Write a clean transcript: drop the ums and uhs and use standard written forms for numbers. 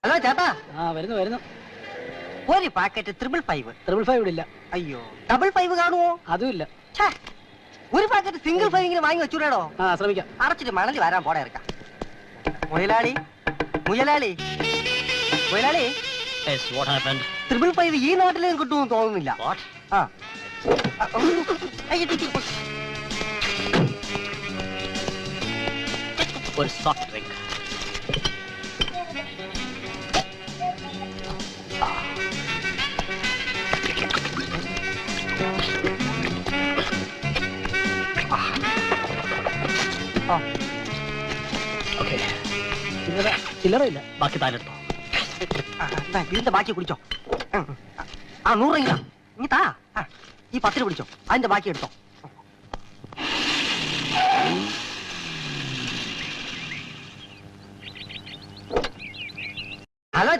Hello ചേട്ടാ. വരുന്നു വരുന്നു. ഒരു പാക്കറ്റ് 555. 555 ഇല്ല. അയ്യോ, 555 കാണുമോ? അതും ഇല്ല. ഒരു പാക്കറ്റ് സിംഗിൾ 5 ഇങ്ങനെ വാങ്ങി വെച്ചൂടോ. ശ്രമിക്കാം. അടച്ചിട്ട് മണലി വരാൻ പോടെ ഇറക്കാം. മുയലാളി മുയലാളി മുയലാളി. 555 ഈ നാട്ടിലും കിട്ടുമെന്ന് തോന്നുന്നില്ല. ഒരു സോഫ്റ്റ് ഡ്രിങ്ക്. ചില്ലറയില്ല, ബാക്കി താനെടുത്തോ. ഇതിന്റെ ബാക്കി കുടിച്ചോ. 100 രൂപ ഇനി താ. ഈ 10 പിടിച്ചോ, അതിന്റെ ബാക്കി എടുത്തോ. ഹലോ.